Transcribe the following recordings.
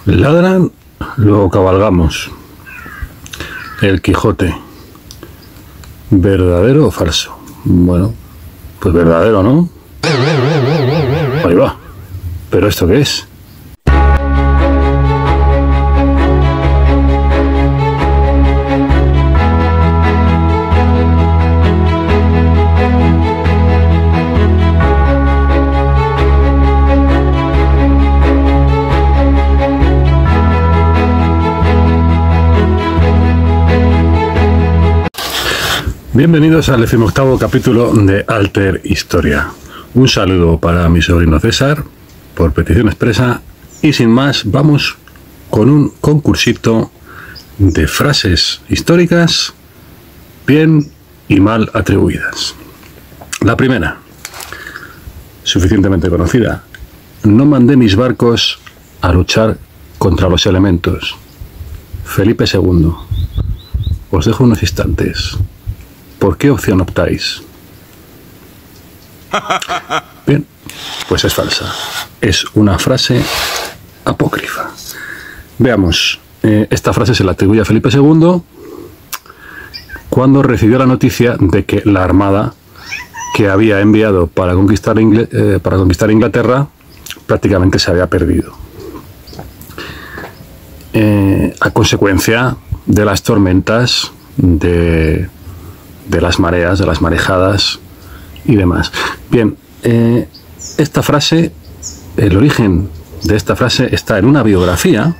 Ladran, luego cabalgamos. El Quijote. ¿Verdadero o falso? Bueno, pues verdadero, ¿no? Ahí va. ¿Pero esto qué es? Bienvenidos al 18º capítulo de Alter Historia. Un saludo para mi sobrino César, por petición expresa, y sin más, vamos con un concursito de frases históricas bien y mal atribuidas. La primera, suficientemente conocida: no mandé mis barcos a luchar contra los elementos. Felipe II. Os dejo unos instantes. ¿Por qué opción optáis? Bien, pues es falsa. Es una frase apócrifa. Veamos, esta frase se la atribuye a Felipe II cuando recibió la noticia de que la armada que había enviado para conquistar Inglaterra prácticamente se había perdido. A consecuencia de las tormentas, de las mareas, de las marejadas y demás. Bien, esta frase, el origen de esta frase está en una biografía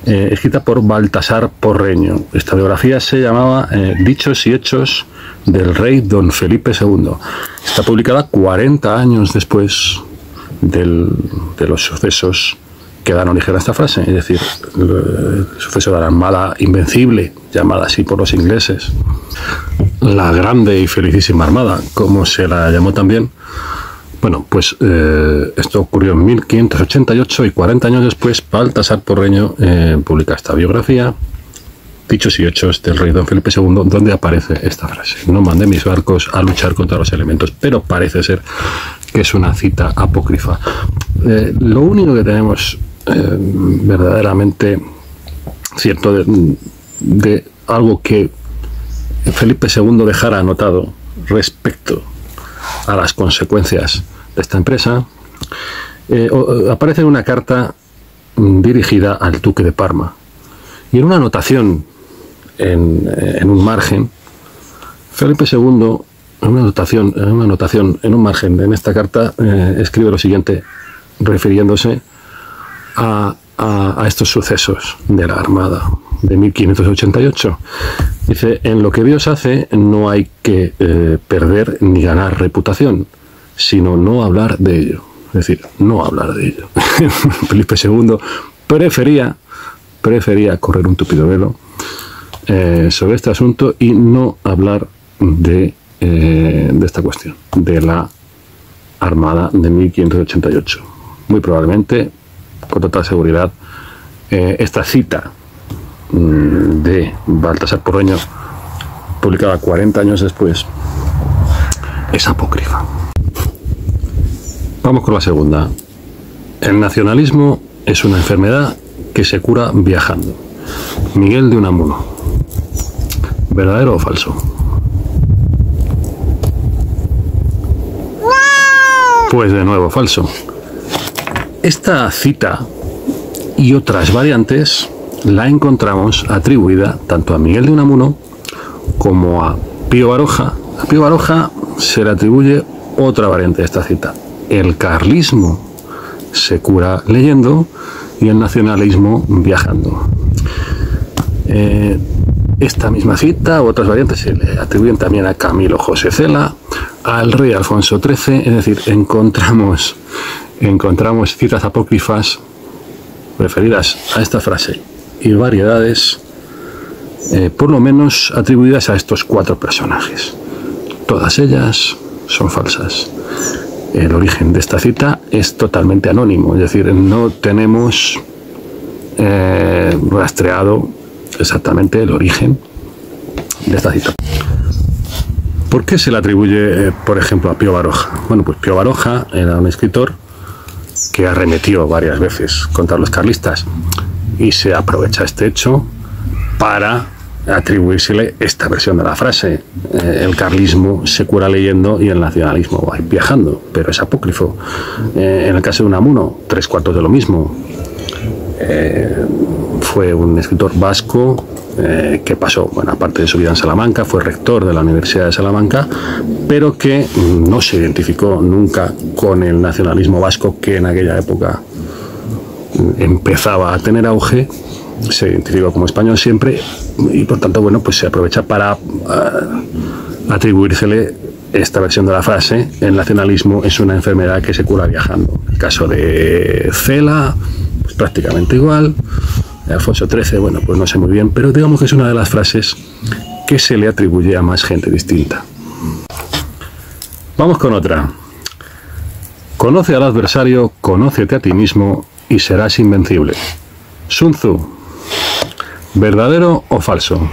escrita por Baltasar Porreño. Esta biografía se llamaba Dichos y Hechos del Rey Don Felipe II. Está publicada 40 años después de los sucesos que dan origen a esta frase, es decir, el suceso de la Armada Invencible, llamada así por los ingleses, la Grande y Felicísima Armada, como se la llamó también. Bueno, pues esto ocurrió en 1588 y 40 años después Baltasar Porreño publica esta biografía, Dichos y Hechos del Rey Don Felipe II, donde aparece esta frase: no mandé mis barcos a luchar contra los elementos. Pero parece ser que es una cita apócrifa. Lo único que tenemos verdaderamente cierto de algo que Felipe II dejara anotado respecto a las consecuencias de esta empresa, aparece en una carta dirigida al duque de Parma, y en una anotación en un margen, Felipe II, en una anotación en un margen en esta carta, escribe lo siguiente, refiriéndose a estos sucesos de la Armada de 1588. Dice: en lo que Dios hace no hay que perder ni ganar reputación, sino no hablar de ello. Es decir, no hablar de ello. Felipe II prefería correr un tupido velo sobre este asunto y no hablar de esta cuestión, de la Armada de 1588. Muy probablemente, con total seguridad, esta cita de Baltasar Porreño, publicada 40 años después, es apócrifa. Vamos con la segunda. El nacionalismo es una enfermedad que se cura viajando. Miguel de Unamuno. ¿Verdadero o falso? Pues de nuevo, falso. Esta cita y otras variantes la encontramos atribuida tanto a Miguel de Unamuno como a Pío Baroja. A Pío Baroja se le atribuye otra variante de esta cita: el carlismo se cura leyendo y el nacionalismo viajando. Esta misma cita u otras variantes se le atribuyen también a Camilo José Cela, al rey Alfonso XIII, es decir, encontramos citas apócrifas referidas a esta frase y variedades, por lo menos atribuidas a estos 4 personajes. Todas ellas son falsas. El origen de esta cita es totalmente anónimo, es decir, no tenemos rastreado exactamente el origen de esta cita. ¿Por qué se le atribuye, por ejemplo, a Pío Baroja? Bueno, pues Pío Baroja era un escritor que arremetió varias veces contra los carlistas, y se aprovecha este hecho para atribuírsele esta versión de la frase: el carlismo se cura leyendo y el nacionalismo va viajando, pero es apócrifo. En el caso de Unamuno, 3/4 de lo mismo. Fue un escritor vasco que pasó buena parte de su vida en Salamanca, fue rector de la Universidad de Salamanca, pero que no se identificó nunca con el nacionalismo vasco, que en aquella época empezaba a tener auge. Se identificó como español siempre, y por tanto, bueno, pues se aprovecha para atribuírsele esta versión de la frase: el nacionalismo es una enfermedad que se cura viajando. El caso de Cela, pues prácticamente igual. Alfonso XIII, bueno, pues no sé muy bien, pero digamos que es una de las frases que se le atribuye a más gente distinta. Vamos con otra. Conoce al adversario, conócete a ti mismo y serás invencible. Sun Tzu. ¿Verdadero o falso?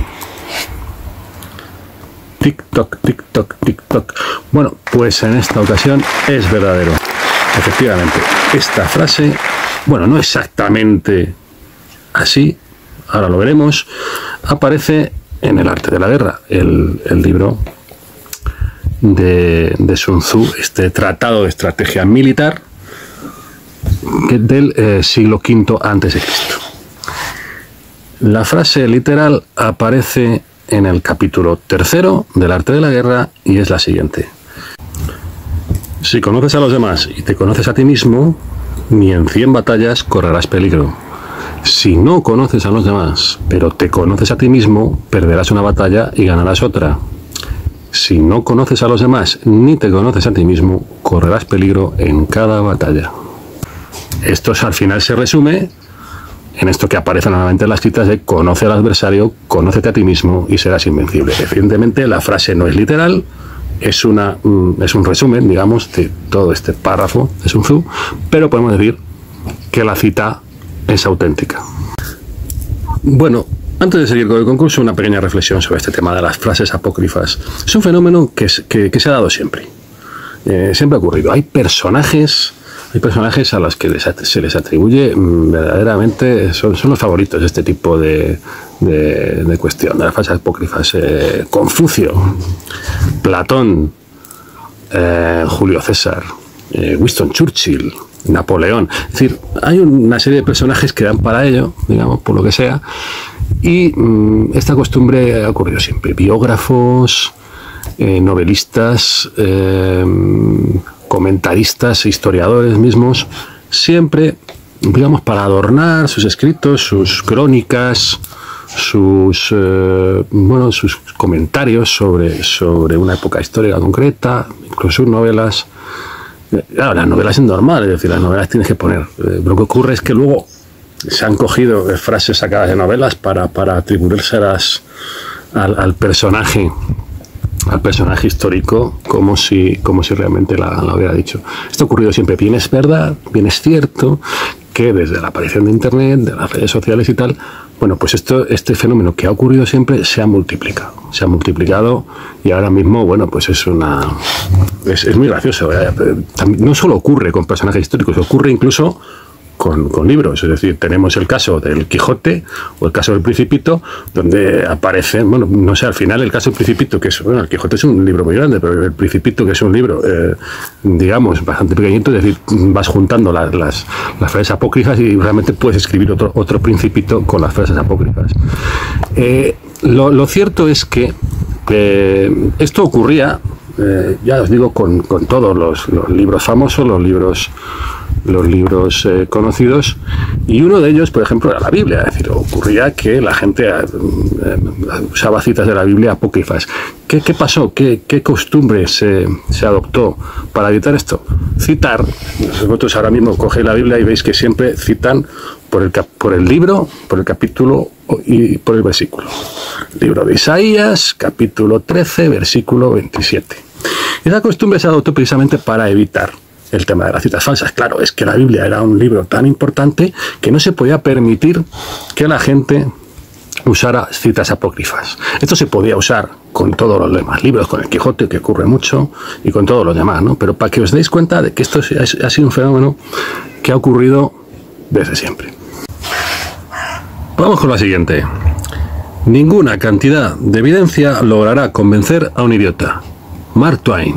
Tic-toc, tic-toc, tic-toc. Bueno, pues en esta ocasión es verdadero. Efectivamente, esta frase, bueno, no exactamente así, ahora lo veremos, aparece en El arte de la guerra, el libro de Sun Tzu, este tratado de estrategia militar del siglo V a.C. La frase literal aparece en el capítulo 3 del arte de la guerra y es la siguiente: si conoces a los demás y te conoces a ti mismo, ni en 100 batallas correrás peligro. Si no conoces a los demás, pero te conoces a ti mismo, perderás una batalla y ganarás otra. Si no conoces a los demás ni te conoces a ti mismo, correrás peligro en cada batalla. Esto al final se resume en esto que aparece normalmente en las citas de: conoce al adversario, conócete a ti mismo y serás invencible. Evidentemente la frase no es literal, es un resumen, digamos, de todo este párrafo de Sun Tzu, pero podemos decir que la cita es auténtica. Bueno, antes de seguir con el concurso, una pequeña reflexión sobre este tema de las frases apócrifas. Es un fenómeno que se ha dado siempre. Siempre ha ocurrido. Hay personajes a los que se les atribuye verdaderamente, son los favoritos de este tipo de cuestión, de las frases apócrifas. Confucio, Platón, Julio César, Winston Churchill, Napoleón. Es decir, hay una serie de personajes que dan para ello, digamos, por lo que sea, y esta costumbre ha ocurrido siempre. Biógrafos, novelistas, comentaristas, historiadores mismos, siempre, digamos, para adornar sus escritos, sus crónicas, sus comentarios sobre una época histórica concreta, incluso sus novelas. Claro, las novelas es normal, es decir, las novelas tienes que poner. Lo que ocurre es que luego se han cogido frases sacadas de novelas para atribuírselas al personaje histórico, como si realmente la hubiera dicho. Esto ha ocurrido siempre. Bien es verdad, bien es cierto que desde la aparición de Internet, de las redes sociales y tal, bueno, pues este fenómeno que ha ocurrido siempre se ha multiplicado y ahora mismo, bueno, pues es muy gracioso. No solo ocurre con personajes históricos, ocurre incluso con libros. Es decir, tenemos el caso del Quijote o el caso del Principito, donde aparecen, bueno, no sé, al final el caso del Principito, que es, bueno, el Quijote es un libro muy grande, pero el Principito, que es un libro, digamos, bastante pequeñito, es decir, vas juntando las frases apócrifas y realmente puedes escribir otro Principito con las frases apócrifas. Lo cierto es que esto ocurría, ya os digo, con todos los libros famosos, los libros conocidos, y uno de ellos, por ejemplo, era la Biblia. Es decir, ocurría que la gente usaba citas de la Biblia apócrifas. ¿Qué pasó? ¿Qué costumbre se adoptó para evitar esto? Citar. Vosotros ahora mismo cogéis la Biblia y veis que siempre citan por el libro, por el capítulo y por el versículo. Libro de Isaías, capítulo 13, versículo 27. Esa costumbre se adoptó precisamente para evitar el tema de las citas falsas. Claro, es que la Biblia era un libro tan importante que no se podía permitir que la gente usara citas apócrifas. Esto se podía usar con todos los demás libros, con el Quijote, que ocurre mucho, y con todos los demás, ¿no? Pero para que os deis cuenta de que esto ha sido un fenómeno que ha ocurrido desde siempre. Vamos con la siguiente. Ninguna cantidad de evidencia logrará convencer a un idiota. Mark Twain.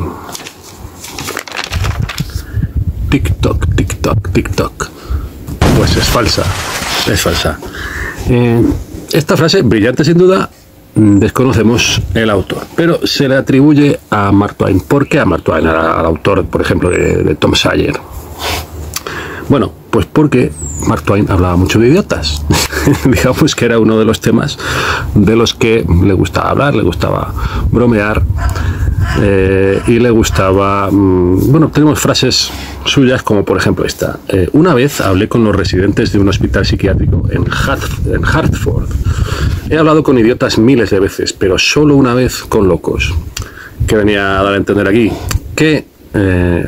Tic-toc, tic-toc, tic-toc. Pues es falsa. Es falsa. Esta frase, brillante sin duda, desconocemos el autor, pero se le atribuye a Mark Twain. ¿Por qué a Mark Twain? Al autor, por ejemplo, de Tom Sawyer. Bueno, pues porque Mark Twain hablaba mucho de idiotas. Digamos que era uno de los temas de los que le gustaba hablar, le gustaba bromear, y le gustaba... bueno, tenemos frases suyas como por ejemplo esta. Una vez hablé con los residentes de un hospital psiquiátrico en Hartford. He hablado con idiotas miles de veces, pero solo una vez con locos. ¿Qué venía a dar a entender aquí? Que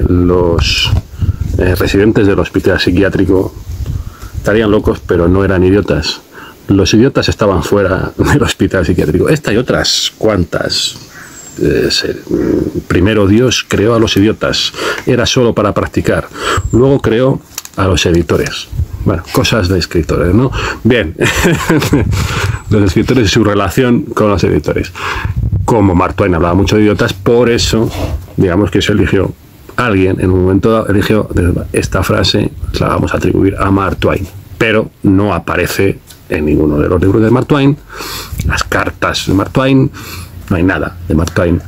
los residentes del hospital psiquiátrico estarían locos, pero no eran idiotas. Los idiotas estaban fuera del hospital psiquiátrico. Esta y otras cuantas. Primero Dios creó a los idiotas, era solo para practicar. Luego creó a los editores. Bueno, cosas de escritores, ¿no? Bien, los escritores y su relación con los editores. Como Mark Twain hablaba mucho de idiotas, por eso, digamos que se eligió, alguien en un momento dado eligió esta frase, la vamos a atribuir a Mark Twain, pero no aparece en ninguno de los libros de Mark Twain, las cartas de Mark Twain. No hay nada de Mark Twain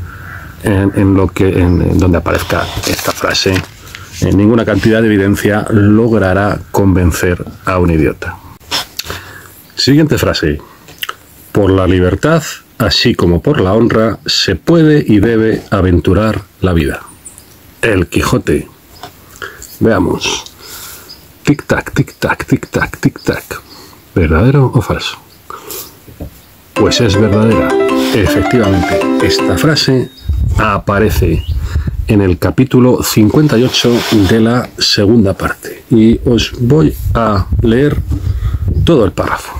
en donde aparezca esta frase. En ninguna cantidad de evidencia logrará convencer a un idiota. Siguiente frase. Por la libertad, así como por la honra, se puede y debe aventurar la vida. El Quijote. Veamos. Tic-tac, tic-tac, tic-tac, tic-tac. ¿Verdadero o falso? Pues es verdadera. Efectivamente, esta frase aparece en el capítulo 58 de la segunda parte. Y os voy a leer todo el párrafo.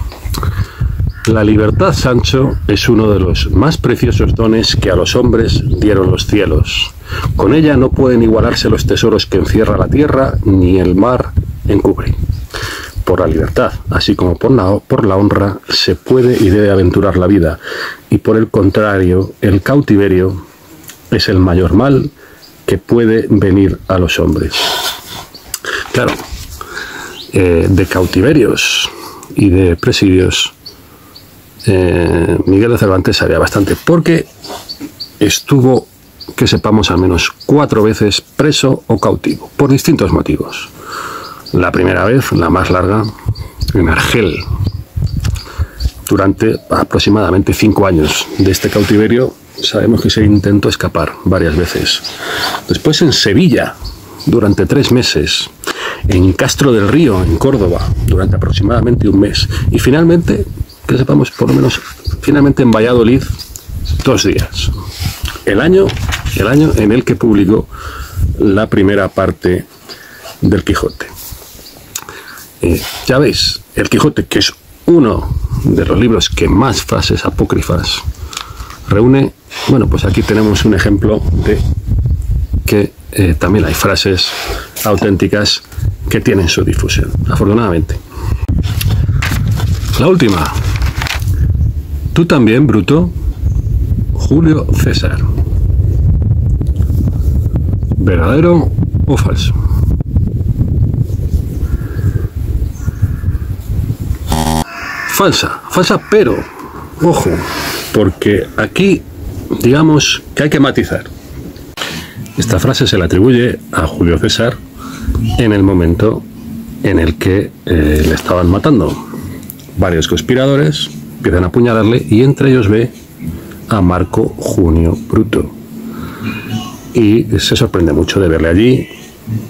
La libertad, Sancho, es uno de los más preciosos dones que a los hombres dieron los cielos. Con ella no pueden igualarse los tesoros que encierra la tierra, ni el mar encubre. Por la libertad, así como por la honra, se puede y debe aventurar la vida, y por el contrario, el cautiverio es el mayor mal que puede venir a los hombres. Claro, de cautiverios y de presidios, Miguel de Cervantes sabía bastante, porque estuvo, que sepamos, al menos 4 veces preso o cautivo, por distintos motivos. La primera vez, la más larga, en Argel, durante aproximadamente 5 años. De este cautiverio sabemos que se intentó escapar varias veces. Después en Sevilla, durante 3 meses. En Castro del Río, en Córdoba, durante aproximadamente 1 mes. Y finalmente, que sepamos, por lo menos, finalmente en Valladolid, 2 días. El año en el que publicó la primera parte del Quijote. Ya veis, el Quijote, que es uno de los libros que más frases apócrifas reúne. Bueno, pues aquí tenemos un ejemplo de que también hay frases auténticas que tienen su difusión, afortunadamente. La última. Tú también, bruto. Julio César. ¿Verdadero o falso? Falsa, pero, ojo, porque aquí, digamos que hay que matizar. Esta frase se le atribuye a Julio César en el momento en el que le estaban matando. Varios conspiradores empiezan a apuñalarle y entre ellos ve a Marco Junio Bruto. Y se sorprende mucho de verle allí,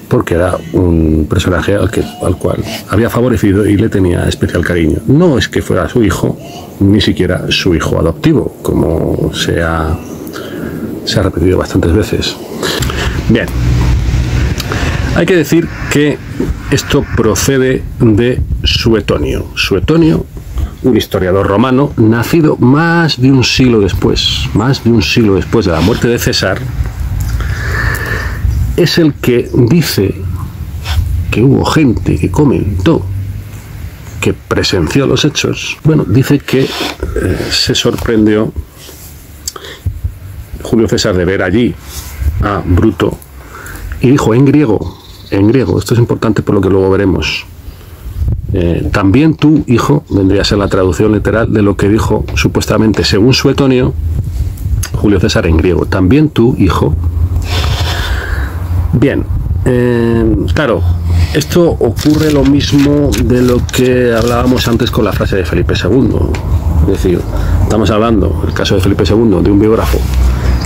porque era un personaje al cual había favorecido y le tenía especial cariño. No es que fuera su hijo, ni siquiera su hijo adoptivo, como se ha repetido bastantes veces. Bien, hay que decir que esto procede de Suetonio. Suetonio un historiador romano, nacido más de un siglo después de la muerte de César, es el que dice que hubo gente que comentó, que presenció los hechos. Bueno, dice que se sorprendió Julio César de ver allí a Bruto y dijo en griego, esto es importante por lo que luego veremos, también tú, hijo, vendría a ser la traducción literal de lo que dijo supuestamente, según Suetonio, Julio César en griego, también tú, hijo. Bien, claro, esto ocurre lo mismo de lo que hablábamos antes con la frase de Felipe II. Es decir, estamos hablando, en el caso de Felipe II, de un biógrafo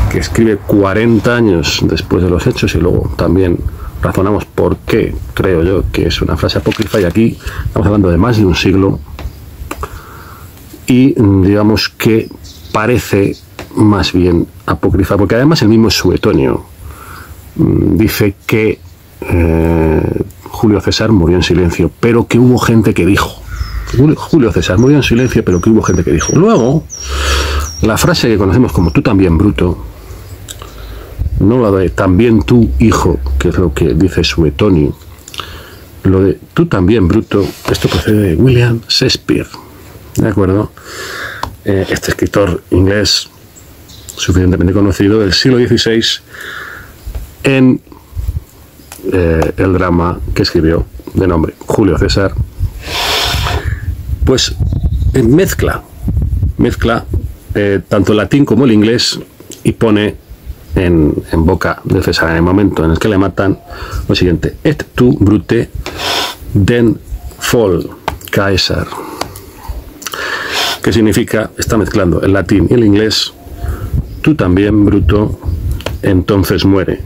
que escribe 40 años después de los hechos, y luego también razonamos por qué creo yo que es una frase apócrifa, y aquí estamos hablando de más de un siglo, y digamos que parece más bien apócrifa, porque además el mismo Suetonio dice que Julio César murió en silencio, pero que hubo gente que dijo. Julio César murió en silencio, pero que hubo gente que dijo. Luego, la frase que conocemos como tú también, Bruto, no la de también tú, hijo, que es lo que dice Suetonio, lo de tú también, Bruto, esto procede de William Shakespeare, ¿de acuerdo? Este escritor inglés suficientemente conocido del siglo XVI, en el drama que escribió de nombre Julio César, pues mezcla tanto el latín como el inglés, y pone en boca de César, en el momento en el que le matan, lo siguiente: et tu, Brute, den fall Caesar, que significa, está mezclando el latín y el inglés, tú también, Bruto, entonces muere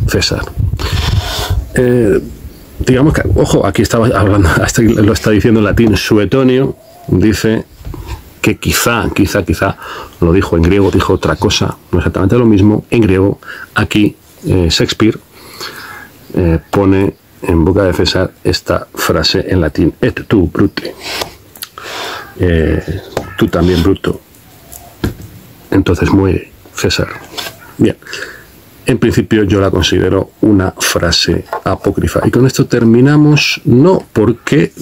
César. Digamos que, ojo, aquí estaba hablando, hasta lo está diciendo en latín. Suetonio dice que quizá lo dijo en griego, dijo otra cosa, no exactamente lo mismo en griego. Aquí Shakespeare pone en boca de César esta frase en latín: et tu, Brute, tú también, Bruto, entonces muere César. Bien, en principio yo la considero una frase apócrifa. Y con esto terminamos, no porque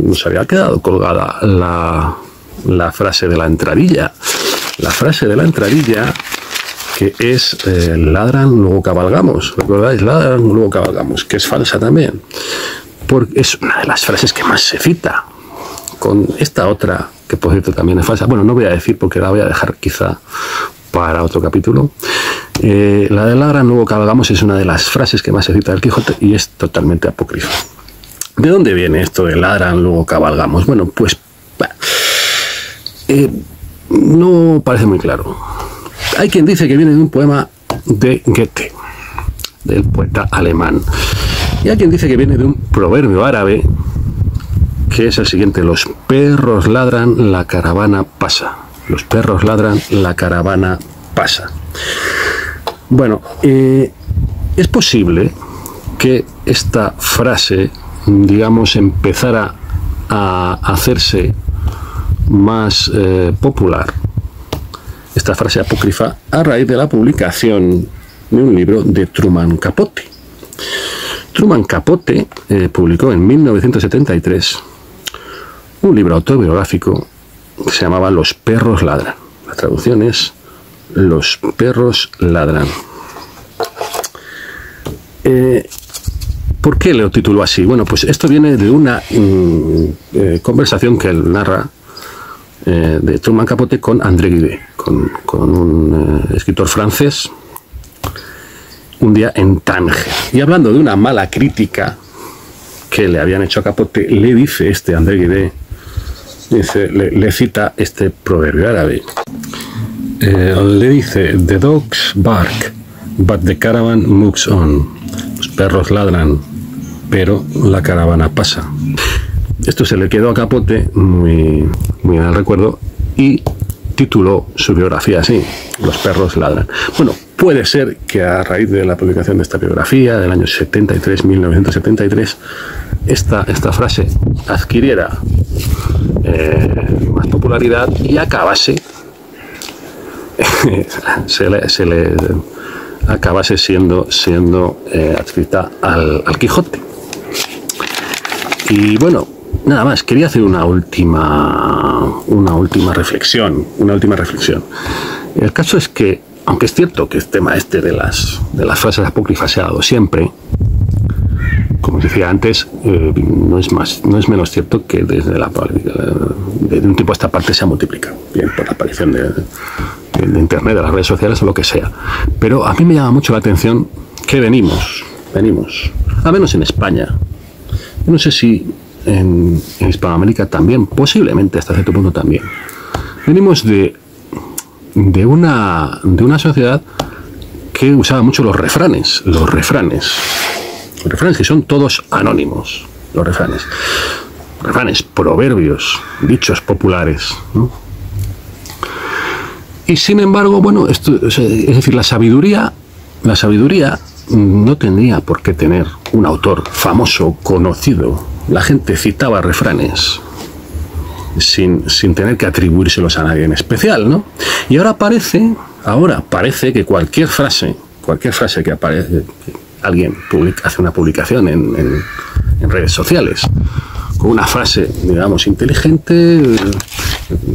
nos había quedado colgada la frase de la entradilla. La frase de la entradilla, que es ladran, luego cabalgamos. ¿Recordáis? Ladran, luego cabalgamos, que es falsa también. Porque es una de las frases que más se cita. Con esta otra, que por cierto también es falsa. Bueno, no voy a decir porque la voy a dejar quizá para otro capítulo. La de ladran, luego cabalgamos es una de las frases que más se cita del Quijote y es totalmente apócrifa. ¿De dónde viene esto de ladran, luego cabalgamos? Bueno, pues no parece muy claro. Hay quien dice que viene de un poema de Goethe, del poeta alemán, y hay quien dice que viene de un proverbio árabe que es el siguiente: los perros ladran, la caravana pasa. Los perros ladran, la caravana pasa. Bueno, es posible que esta frase, digamos, empezara a hacerse más popular, esta frase apócrifa, a raíz de la publicación de un libro de Truman Capote. Truman Capote publicó en 1973 un libro autobiográfico que se llamaba Los perros ladran. La traducción es Los perros ladran. ¿Por qué lo tituló así? Bueno, pues esto viene de una conversación que él narra de Truman Capote con André Gide, con un escritor francés, un día en Tánger. Y hablando de una mala crítica que le habían hecho a Capote, le dice André Gide, le cita este proverbio árabe. Le dice: the dogs bark, but the caravan moves on. Los perros ladran, pero la caravana pasa. Esto se le quedó a Capote muy en el recuerdo y tituló su biografía así: Los perros ladran. Bueno, puede ser que a raíz de la publicación de esta biografía del año 1973, esta frase adquiriera más popularidad y acabase se le acabase siendo adscrita al Quijote. Y bueno, nada más, quería hacer una última reflexión. El caso es que, aunque es cierto que el tema de las frases apócrifas se ha dado siempre, como os decía antes, no es menos cierto que desde un tiempo a esta parte se ha multiplicado, bien por la aparición de internet, de las redes sociales o lo que sea. Pero a mí me llama mucho la atención que venimos, al menos en España, no sé si en Hispanoamérica también, posiblemente hasta cierto punto también, venimos de una sociedad que usaba mucho los refranes que son todos anónimos, los refranes, proverbios, dichos populares, ¿no? Y sin embargo, bueno, es decir, la sabiduría no tendría por qué tener un autor famoso, conocido. La gente citaba refranes sin tener que atribuírselos a nadie en especial, ¿no? Y ahora parece que cualquier frase que aparece, alguien hace una publicación en redes sociales con una frase, digamos, inteligente,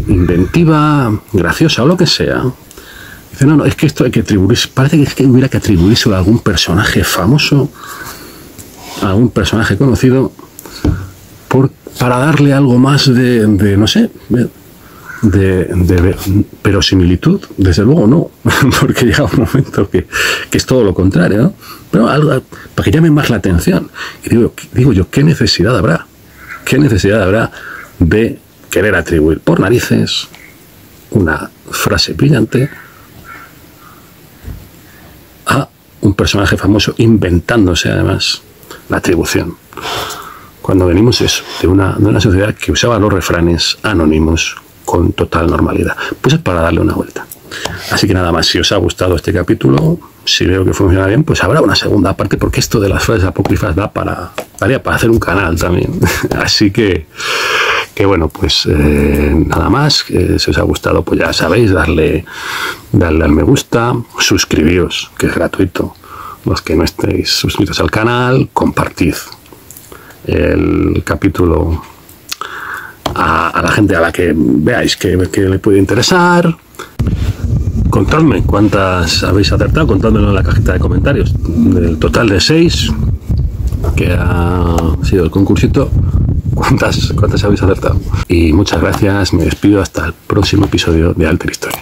inventiva, graciosa o lo que sea, dice, no, es que esto hay que atribuirse, parece que hubiera que atribuírselo a algún personaje famoso, a algún personaje conocido, para darle algo más de no sé, de verosimilitud. Desde luego no, porque llega un momento que es todo lo contrario, ¿no? Pero algo para que llame más la atención. Y digo yo, ¿qué necesidad habrá de querer atribuir por narices una frase brillante a un personaje famoso, inventándose además la atribución, cuando venimos de una sociedad que usaba los refranes anónimos con total normalidad? Pues es para darle una vuelta. Así que nada más, si os ha gustado este capítulo, si veo que funciona bien, pues habrá una segunda parte, porque esto de las frases apócrifas daría para hacer un canal también. Así que bueno, pues nada más, si os ha gustado, pues ya sabéis, darle al me gusta, suscribíos, que es gratuito, los que no estéis suscritos al canal, compartid el capítulo a la gente a la que veáis que le puede interesar. Contadme cuántas habéis acertado, contádmelo en la cajita de comentarios. Del total de 6 que ha sido el concursito, ¿cuántas habéis acertado? Y muchas gracias, me despido hasta el próximo episodio de Alter Historia.